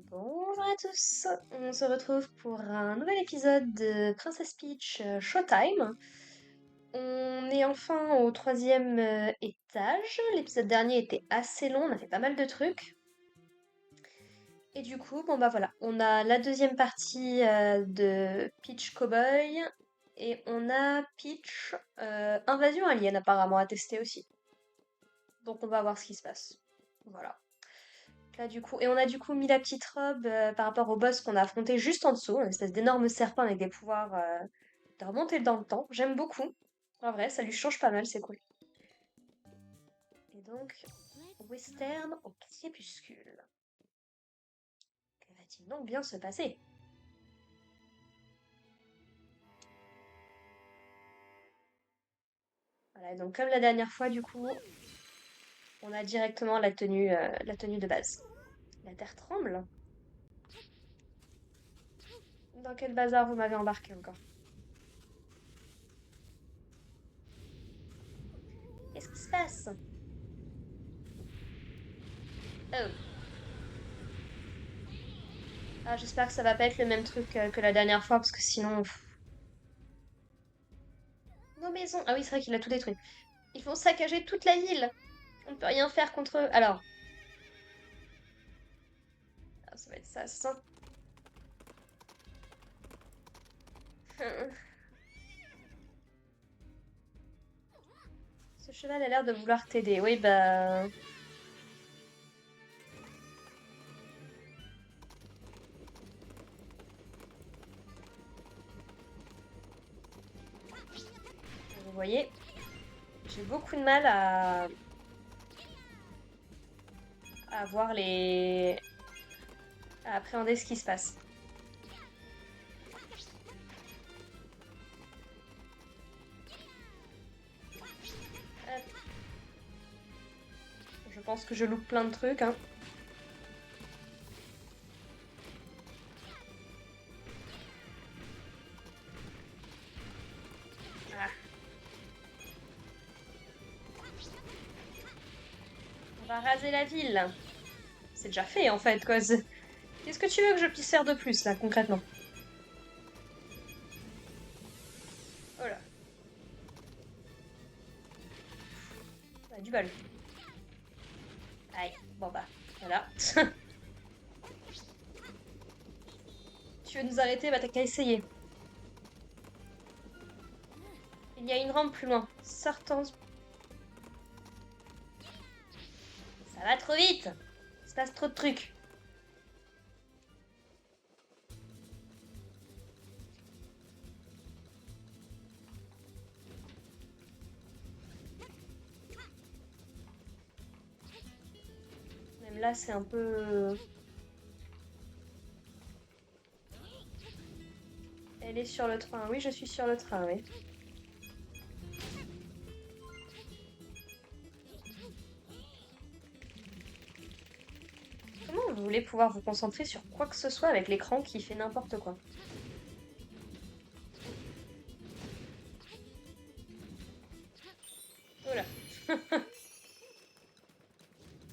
Bonjour à tous, on se retrouve pour un nouvel épisode de Princess Peach Showtime. On est enfin au troisième étage. L'épisode dernier était assez long, on a fait pas mal de trucs. Et du coup, bon bah voilà, on a la deuxième partie de Peach Cowboy et on a Peach Invasion Alien apparemment à tester aussi. Donc on va voir ce qui se passe. Voilà. Là, du coup, et on a du coup mis la petite robe par rapport au boss qu'on a affronté juste en dessous, une espèce d'énorme serpent avec des pouvoirs de remonter dans le temps. J'aime beaucoup. En vrai, ça lui change pas mal, c'est cool. Et donc, western au crépuscule. Que va-t-il donc bien se passer? Voilà, donc comme la dernière fois, du coup, on a directement la tenue de base. La terre tremble. Dans quel bazar vous m'avez embarqué encore? Qu'est-ce qui se passe? Oh. Ah, j'espère que ça va pas être le même truc que la dernière fois, parce que sinon... Nos maisons. Ah oui, c'est vrai qu'il a tout détruit. Ils vont saccager toute la ville. On ne peut rien faire contre eux. Alors, ça va être ça. Ce cheval a l'air de vouloir t'aider. Oui, bah... Vous voyez, j'ai beaucoup de mal à voir les... à appréhender ce qui se passe. Hop. Je pense que je loupe plein de trucs, hein. Ah. On va raser la ville. C'est déjà fait, en fait, quoi. Qu'est-ce que tu veux que je puisse faire de plus, là, concrètement? Oh là, on a du bol. Aïe, bon bah, voilà. Tu veux nous arrêter? Bah t'as qu'à essayer. Il y a une rampe plus loin. Sortons. Ça va trop vite. Il se passe trop de trucs. Même là, c'est un peu... Elle est sur le train. Oui, je suis sur le train, oui. Comment vous voulez pouvoir vous concentrer sur quoi que ce soit avec l'écran qui fait n'importe quoi? Oula.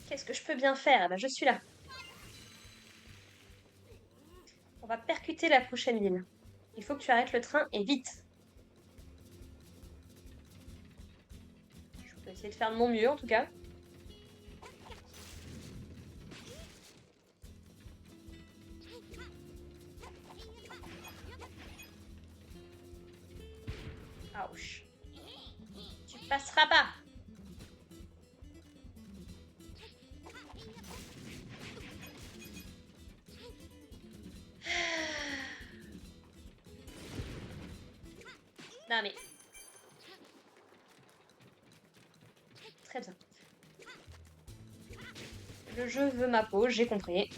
Qu'est-ce que je peux bien faire? Ah bah, je suis là. On va percuter la prochaine ville. Il faut que tu arrêtes le train et vite. Je peux essayer de faire de mon mieux en tout cas. Ouch. Tu passeras pas. Non mais... Très bien. Le jeu veut ma peau, j'ai compris.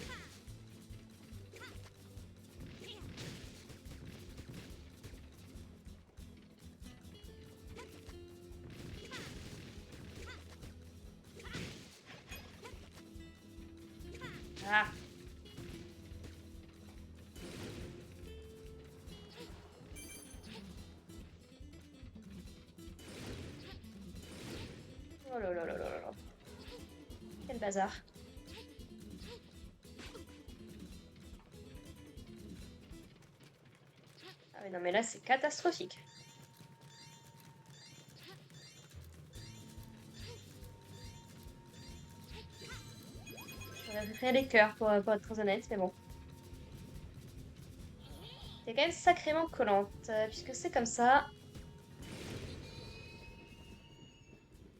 Ah. Oh là là là là là. Quel bazar. Ah mais non mais là c'est catastrophique. J'aurais préféré les cœurs pour être très honnête, mais bon. T'es quand même sacrément collante, puisque c'est comme ça.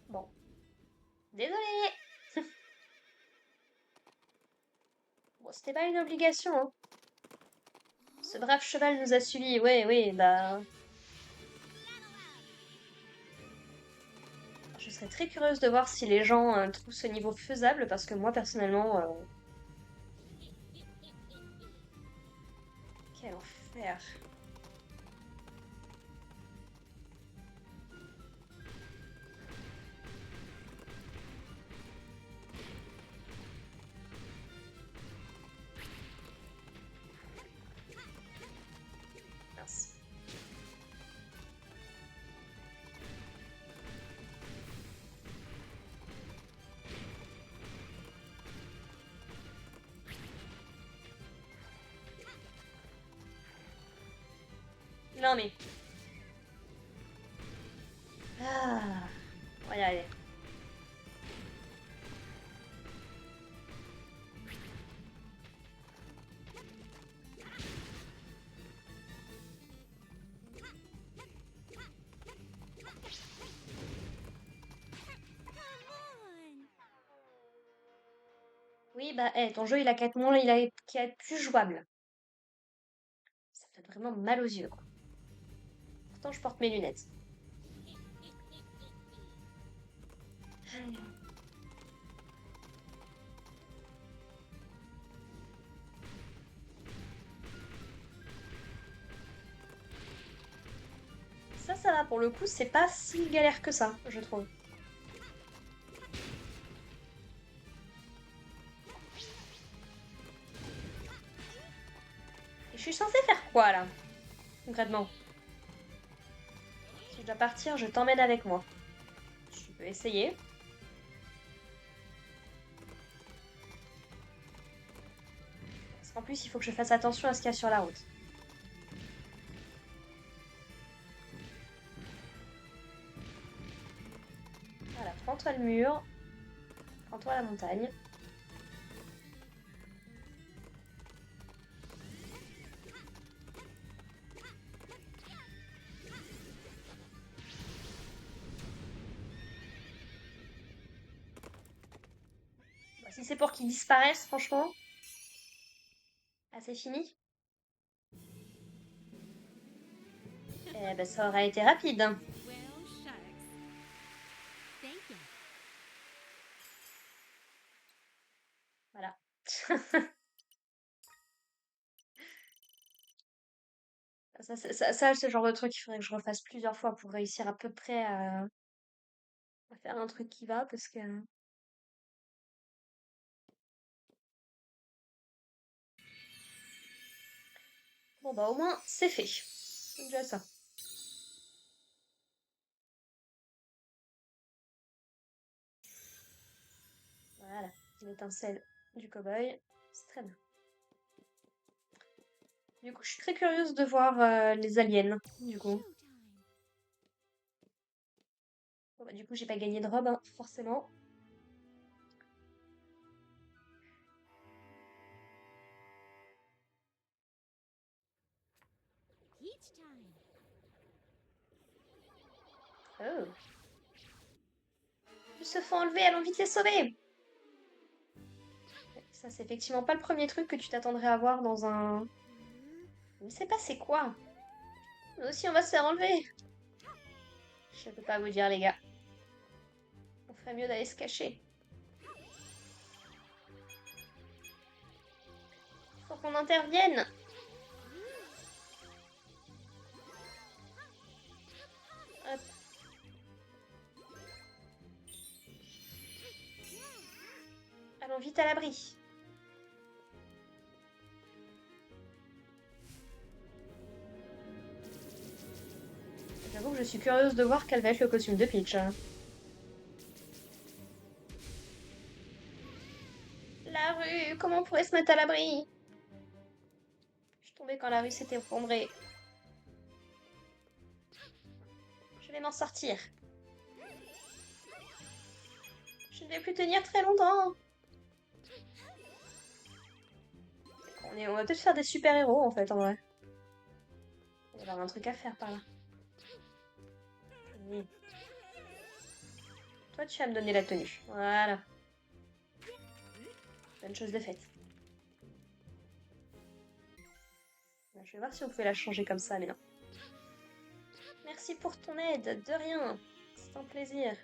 Bon. Désolée. Bon, c'était pas une obligation, hein. Ce brave cheval nous a suivis, oui, oui, bah... Je serais très curieuse de voir si les gens trouvent ce niveau faisable, parce que moi, personnellement... Quel enfer. Mince. Non mais... Ah... On va y aller. Oui, bah, ton jeu, il a 4 mois, il a qu'à être plus jouable. Ça me fait vraiment mal aux yeux, quoi. Pourtant, je porte mes lunettes. Ça va, pour le coup, c'est pas si galère que ça, je trouve. Et je suis censée faire quoi, là, concrètement? Si je dois partir, je t'emmène avec moi. Je peux essayer. Parce qu'en plus, il faut que je fasse attention à ce qu'il y a sur la route. Voilà, prends-toi le mur. Prends-toi la montagne. Bon, si c'est pour qu'ils disparaissent, franchement, ah, c'est fini. Eh ben, ça aurait été rapide, hein. Well, shucks. Thank you. Voilà. Ça, c'est le genre de truc qu'il faudrait que je refasse plusieurs fois pour réussir à peu près à faire un truc qui va, parce que... Bon, bah, au moins, c'est fait. C'est déjà ça. Voilà. L'étincelle du cow-boy. C'est très bien. Du coup, je suis très curieuse de voir les aliens, du coup. Showtime. Bon, bah, du coup, j'ai pas gagné de robe, hein, forcément. Peach time. Oh. Ils se font enlever, allons vite les sauver! Ça, c'est effectivement pas le premier truc que tu t'attendrais à voir dans un... Je sais pas c'est quoi. Nous aussi, on va se faire enlever. Je peux pas vous dire, les gars. On ferait mieux d'aller se cacher. Faut qu'on intervienne. Hop. Allons vite à l'abri. J'avoue que je suis curieuse de voir quel va être le costume de Peach, hein. La rue, comment on pourrait se mettre à l'abri? Je suis tombée quand la rue s'était effondrée. m'en sortir. Je ne vais plus tenir très longtemps. On va peut-être faire des super-héros en fait, en vrai. Il va y avoir un truc à faire par là. Oui. Toi, tu vas me donner la tenue. Voilà. Bonne chose de faite. Je vais voir si on pouvait la changer comme ça, mais non. Merci pour ton aide. De rien. C'est un plaisir.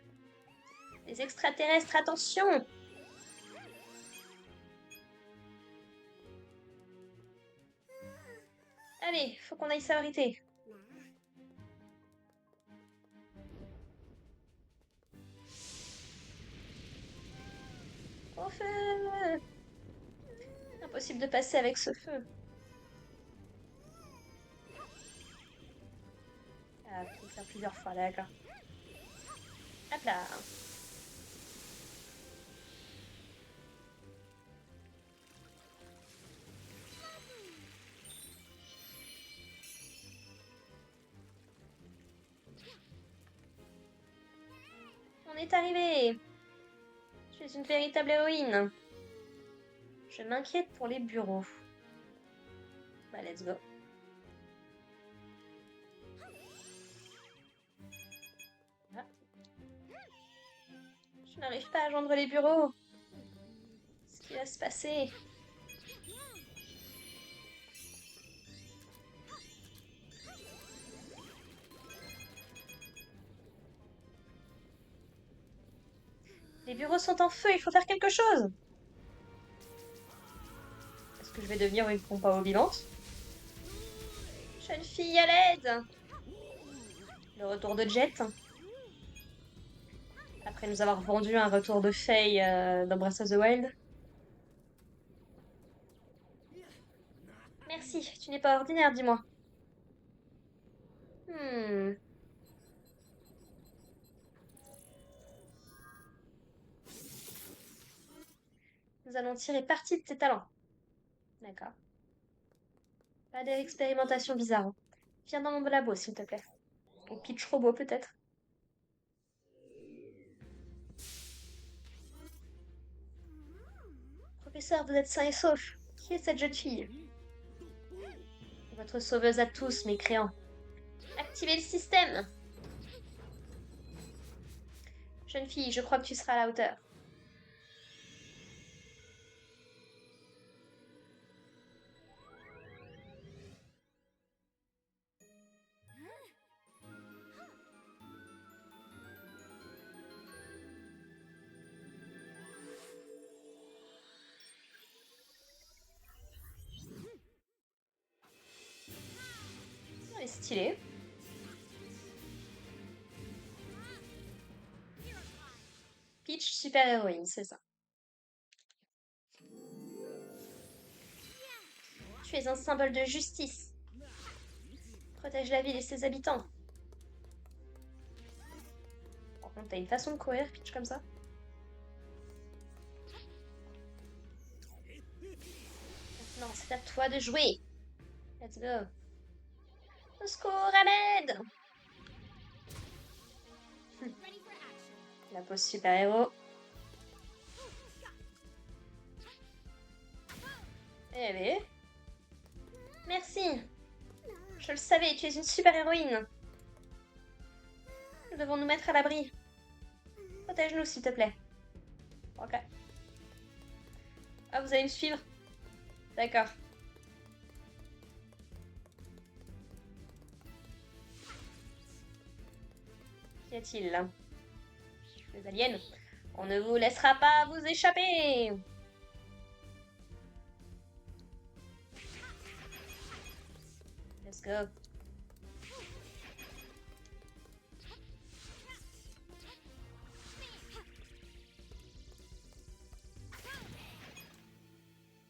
Les extraterrestres, attention! Allez, faut qu'on aille s'abriter. Au feu! Impossible de passer avec ce feu. Ah, faut le faire plusieurs fois, d'accord. Hop là. On est arrivé. Tu es une véritable héroïne. Je m'inquiète pour les bureaux. Bah, let's go. Ah. Je n'arrive pas à joindre les bureaux. Qu'est-ce qui va se passer? Les bureaux sont en feu, il faut faire quelque chose. Est-ce que je vais devenir une pompe à eau vivante? Jeune fille, à l'aide! Le retour de Jet. Après nous avoir vendu un retour de Faye dans Breath of the Wild. Merci, tu n'es pas ordinaire, dis-moi. Hmm. Nous allons tirer parti de tes talents. D'accord. Pas d'expérimentation bizarre. Hein. Viens dans mon labo, s'il te plaît. Ou Peach Robot, peut-être. Professeur, vous êtes sain et sauf. Qui est cette jeune fille? Votre sauveuse à tous, mécréants. Activez le système! Jeune fille, je crois que tu seras à la hauteur. Elle est stylée. Peach, super-héroïne, c'est ça. Tu es un symbole de justice. Protège la ville et ses habitants. Par contre, t'as une façon de courir, Peach, comme ça? Maintenant, c'est à toi de jouer. Let's go. Au secours, à l'aide! Ready for action. La pose super-héros. Eh bien. Merci. Je le savais, tu es une super-héroïne. Nous devons nous mettre à l'abri. Protège-nous, s'il te plaît. Ok. Ah, vous allez me suivre? D'accord. Qu'y a-t-il là? Les aliens? On ne vous laissera pas vous échapper! Let's go.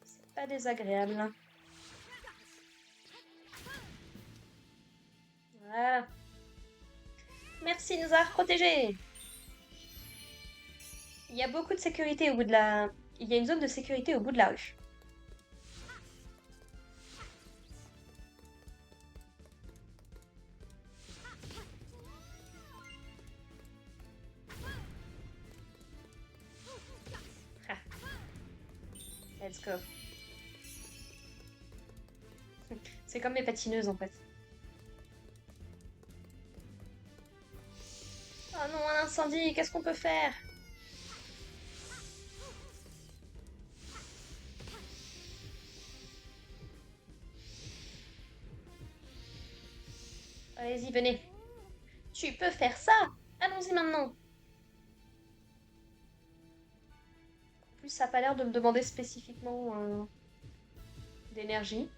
C'est pas désagréable. Voilà. Merci de nous avoir protégés. Il y a beaucoup de sécurité au bout de la... Il y a une zone de sécurité au bout de la rue. Let's go. C'est comme mes patineuses en fait. Oh non, un incendie, qu'est-ce qu'on peut faire? Allez-y, venez. Tu peux faire ça! Allons-y maintenant! En plus, ça n'a pas l'air de me demander spécifiquement d'énergie.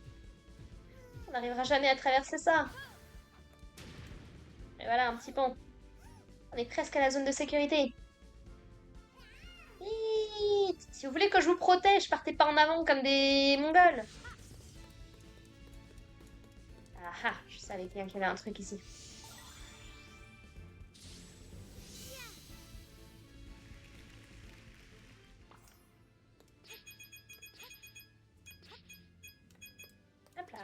On n'arrivera jamais à traverser ça. Et voilà, un petit pont. On est presque à la zone de sécurité. Hiiii, si vous voulez que je vous protège, partez pas en avant comme des Mongols. Ah ah, je savais bien qu'il y avait un truc ici. Hop là.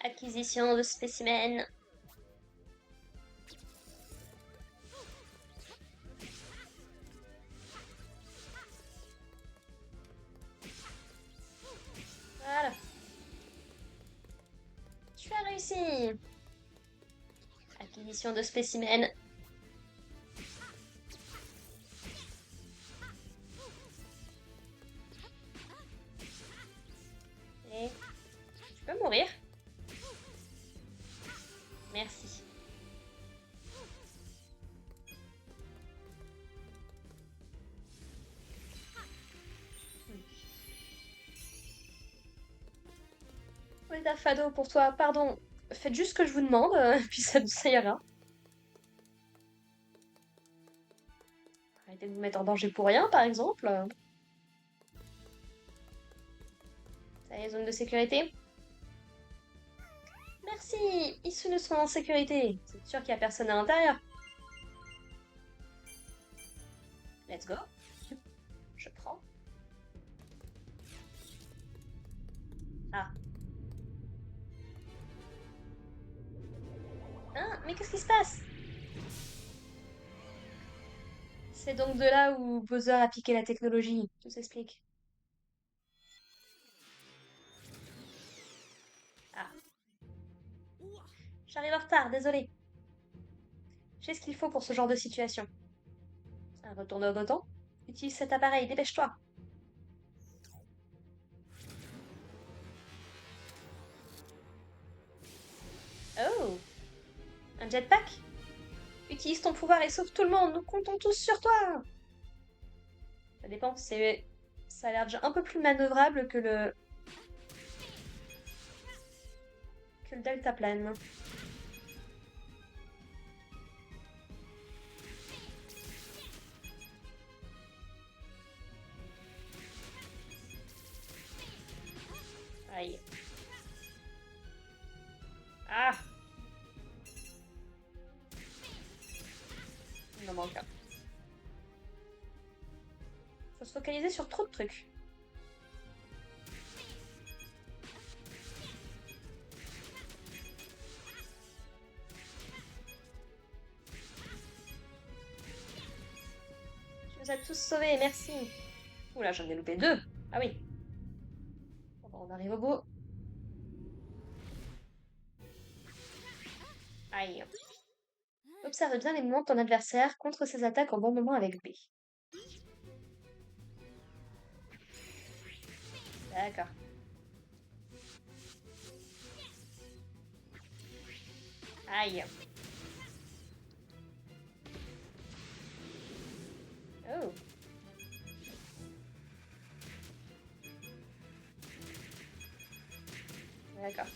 Acquisition de spécimens. Voilà. Tu as réussi. Acquisition de spécimens. Et tu peux mourir. Merci. Oui, Fado, pour toi, pardon. Faites juste ce que je vous demande, puis ça ira. Arrêtez de vous mettre en danger pour rien, par exemple. Ça y est, zone de sécurité. Merci, issus ne sont en sécurité. C'est sûr qu'il n'y a personne à l'intérieur. Let's go. Je prends. Ah. Hein? Mais qu'est-ce qui se passe? C'est donc de là où Bowser a piqué la technologie. Tout s'explique. Ah. J'arrive en retard, désolé. J'ai ce qu'il faut pour ce genre de situation. Retourne au botton. Utilise cet appareil, dépêche-toi. Oh! Un jetpack? Utilise ton pouvoir et sauve tout le monde. Nous comptons tous sur toi. Ça dépend. Ça a l'air déjà un peu plus manœuvrable que le deltaplane. Aïe. Ah! Il m'en manque un. Faut se focaliser sur trop de trucs. Tu nous as tous sauvés, merci. Oula, j'en ai loupé deux. Ah oui. Bon, on arrive au bout. Aïe. Observe bien les mouvements de ton adversaire contre ses attaques en bon moment avec B. D'accord. Aïe. Oh. D'accord.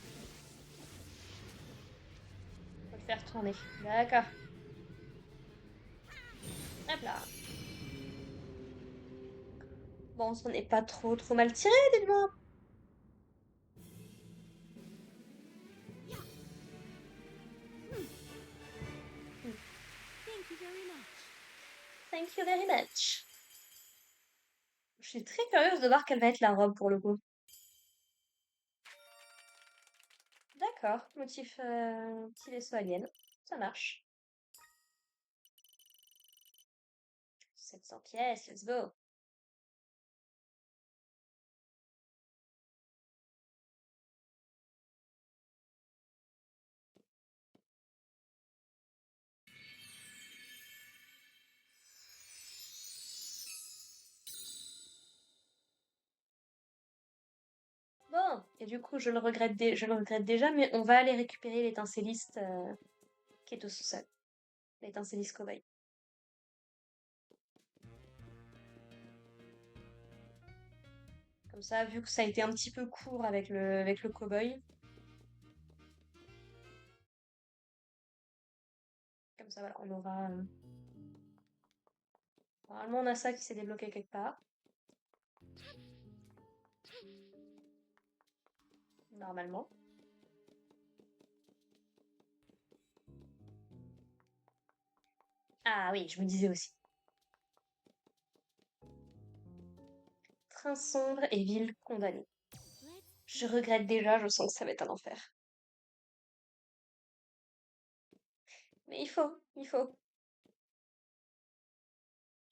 Faut le faire tourner. D'accord. Hop là. Bon, on n'est pas trop mal tiré, dites-moi. Thank you very much. Je suis très curieuse de voir quelle va être la robe pour le coup. D'accord, motif petit vaisseau alien. Ça marche. 700 pièces, let's go. Bon, et du coup, je le regrette déjà, mais on va aller récupérer l'étincelliste qui est au sous-sol. L'étincelliste cobaye. Comme ça, vu que ça a été un petit peu court avec le cow-boy. Comme ça, voilà, on aura... Normalement, on a ça qui s'est débloqué quelque part. Normalement. Ah oui, je me disais aussi. Train sombre et ville condamnée. Je regrette déjà, je sens que ça va être un enfer. Mais il faut.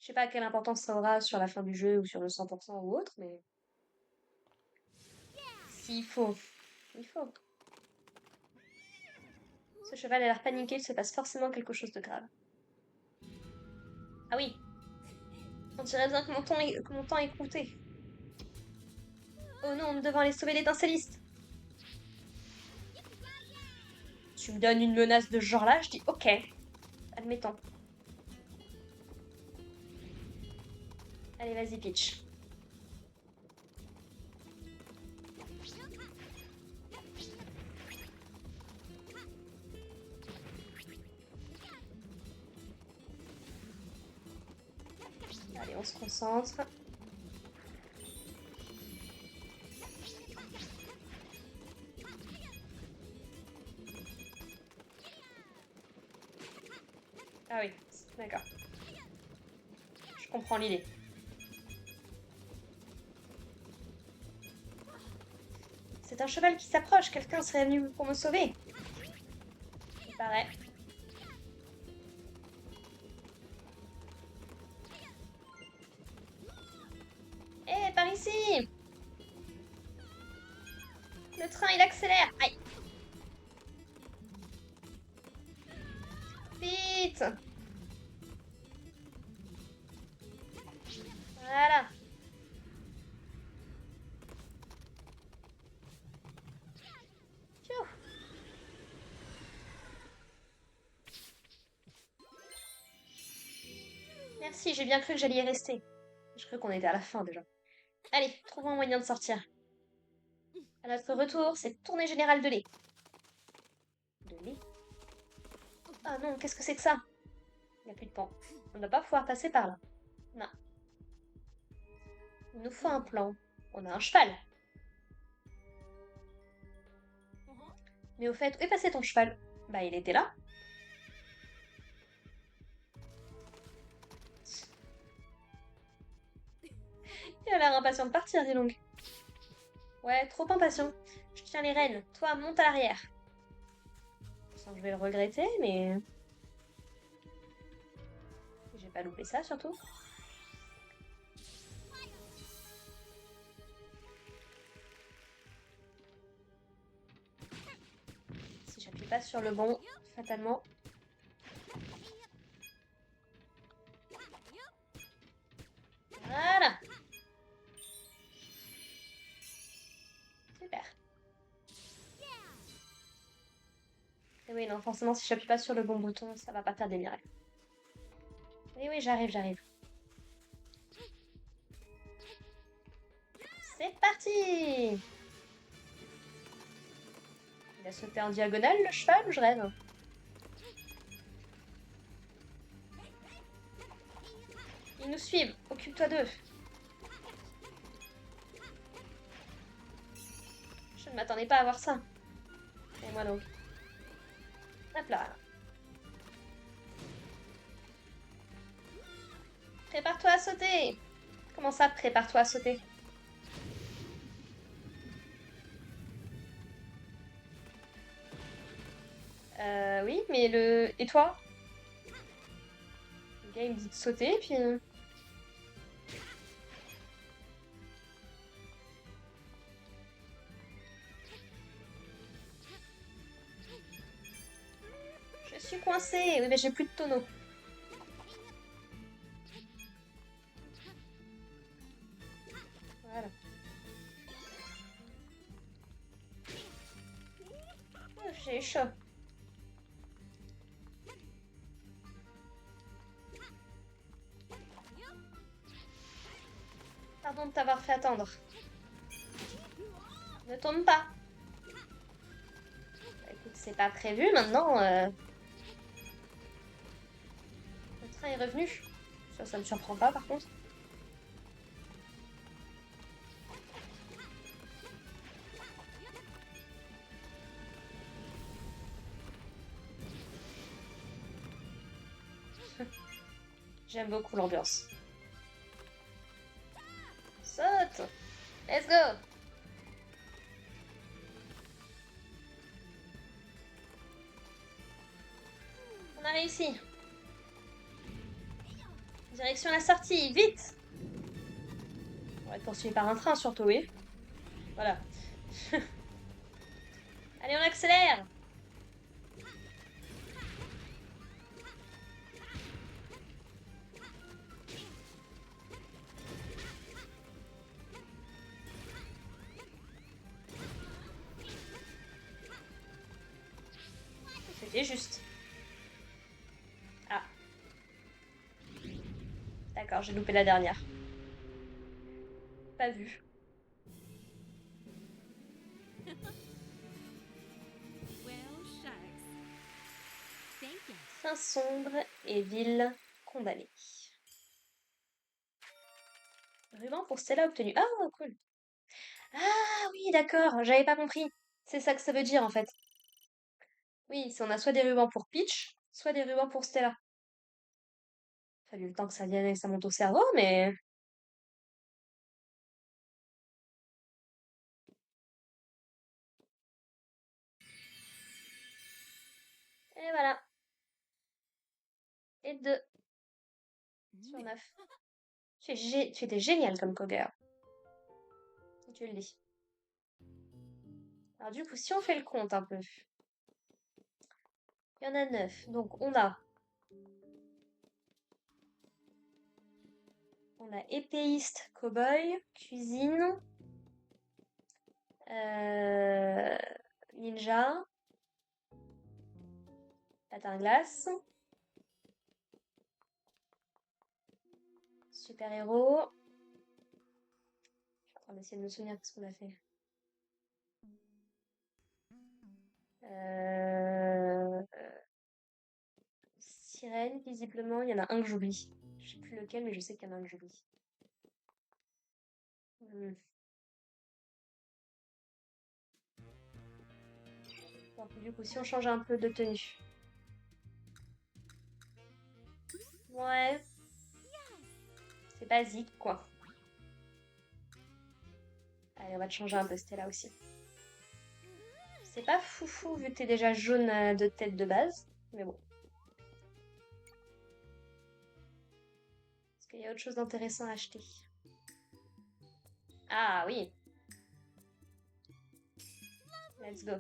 Je sais pas quelle importance ça aura sur la fin du jeu ou sur le 100% ou autre, mais s'il faut, il faut. Ce cheval a l'air paniqué, il se passe forcément quelque chose de grave. Ah oui, on dirait bien que que mon temps est compté. Oh non, on devant aller sauver l'étincelliste. Tu me donnes une menace de ce genre-là, je dis ok, admettons. Allez, vas-y, Peach. Allez, on se concentre. Ah oui, d'accord. Je comprends l'idée. C'est un cheval qui s'approche, quelqu'un serait venu pour me sauver. Il paraît. Hé, par ici! Le train, il accélère! Aïe! Vite! Voilà. Pfiou. Merci, j'ai bien cru que j'allais y rester. Je crois qu'on était à la fin déjà. Allez, trouvons un moyen de sortir. À notre retour, c'est tournée générale de lait. De lait? Ah non, qu'est-ce que c'est que ça? Il n'y a plus de pont. On ne va pas pouvoir passer par là. Non. Il nous faut un plan. On a un cheval. Mais au fait, où est passé ton cheval? Bah, il était là. Il a l'air impatient de partir, dis donc. Ouais, trop impatient. Je tiens les rênes. Toi, monte à l'arrière. Je vais le regretter, mais... J'ai pas loupé ça, surtout. Si j'appuie pas sur le bon, fatalement... Voilà. Super. Et oui, non, forcément, si j'appuie pas sur le bon bouton, ça va pas faire des miracles. Oui, oui, j'arrive, j'arrive. C'est parti! Il a sauté en diagonale, le cheval, ou je rêve? Ils nous suivent. Occupe-toi d'eux. Je ne m'attendais pas à voir ça. Et moi donc. Hop là. Prépare-toi à sauter! Comment ça, prépare-toi à sauter? Oui, mais le... Et toi? Le gars, il me dit de sauter, puis... Je suis coincée! Oui, mais j'ai plus de tonneau. Voilà. Oh, j'ai chaud. Pardon de t'avoir fait attendre. Ne tombe pas. Bah, écoute, c'est pas prévu maintenant. Le train est revenu. Ça me surprend pas par contre. J'aime beaucoup l'ambiance. Saute! Let's go! On a réussi. Direction la sortie, vite! On va être poursuivi par un train surtout, oui. Voilà. Allez, on accélère! C'était juste. Ah. D'accord, j'ai loupé la dernière. Pas vu. Well, shucks. Thank you. Fin sombre et ville condamnée. Ruban pour Stella obtenu. Ah, cool. Ah oui, d'accord, j'avais pas compris. C'est ça que ça veut dire en fait. Oui, si on a soit des rubans pour Peach, soit des rubans pour Stella. Fallu le temps que ça vienne et que ça monte au cerveau, mais... Et voilà. Et 2 sur 9. Tu étais génial comme codeur. Tu le dis. Alors du coup, si on fait le compte un peu. Il y en a 9. Donc on a épéiste, cow-boy, cuisine, euh, ninja, patin à glace, super-héros. Je suis en train d'essayer de me souvenir de ce qu'on a fait. Euh, Sirène, visiblement, il y en a un que j'oublie. Je sais plus lequel, mais je sais qu'il y en a un que j'oublie. Hmm. Donc, du coup, si on change un peu de tenue. Ouais, c'est basique, quoi. Allez, on va te changer un peu, c'était là aussi. C'est pas foufou vu que t'es déjà jaune de tête de base, mais bon. Est-ce qu'il y a autre chose d'intéressant à acheter? Ah oui, let's go.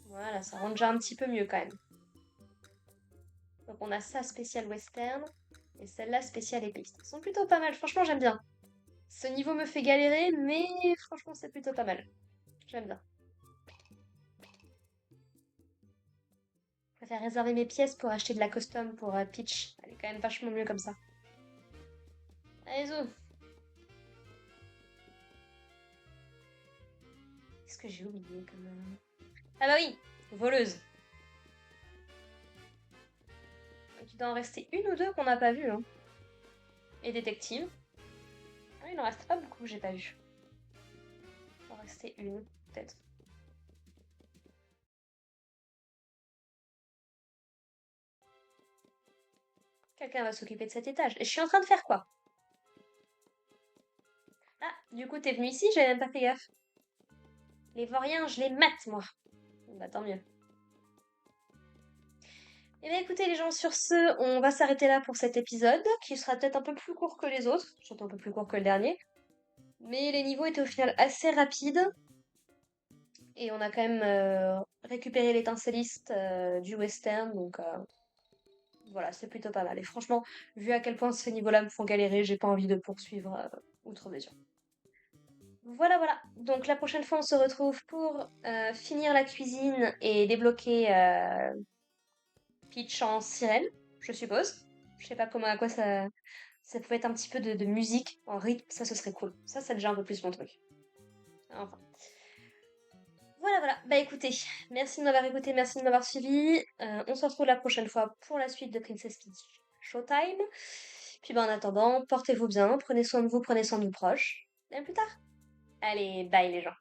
Voilà, ça rend déjà un petit peu mieux quand même. Donc on a ça spécial western et celle-là spéciale épiste. Ils sont plutôt pas mal, franchement j'aime bien. Ce niveau me fait galérer, mais franchement c'est plutôt pas mal. J'aime bien. Je préfère réserver mes pièces pour acheter de la custom pour Peach. Elle est quand même vachement mieux comme ça. Allez, zou. Qu'est-ce que j'ai oublié comme... Ah bah oui, voleuse. Il doit en rester une ou deux qu'on n'a pas vues. Hein. Et détective. Ah, il en reste pas beaucoup, j'ai pas vu. Il en restait une, peut-être. quelqu'un va s'occuper de cet étage. Et je suis en train de faire quoi? Ah, du coup, t'es venu ici, j'avais même pas fait gaffe. Les vauriens, je les mate, moi. Bah, tant mieux. Eh bien, écoutez, les gens, sur ce, on va s'arrêter là pour cet épisode, qui sera peut-être un peu plus court que les autres, surtout un peu plus court que le dernier. Mais les niveaux étaient au final assez rapides, et on a quand même récupéré l'étincelliste du western, donc voilà, c'est plutôt pas mal. Et franchement, vu à quel point ces niveaux-là me font galérer, j'ai pas envie de poursuivre outre mesure. Voilà, voilà. Donc la prochaine fois, on se retrouve pour finir la cuisine et débloquer Peach en sirène, je suppose. Je sais pas comment, à quoi ça pouvait être un petit peu de musique en rythme, ça ce serait cool. Ça, c'est déjà un peu plus mon truc. Enfin. Voilà, voilà. Bah écoutez, merci de m'avoir écouté, merci de m'avoir suivi. On se retrouve la prochaine fois pour la suite de Princess Peach Showtime. Puis bah en attendant, portez-vous bien, prenez soin de vous, prenez soin de vos proches. Et à plus tard. Allez, bye les gens.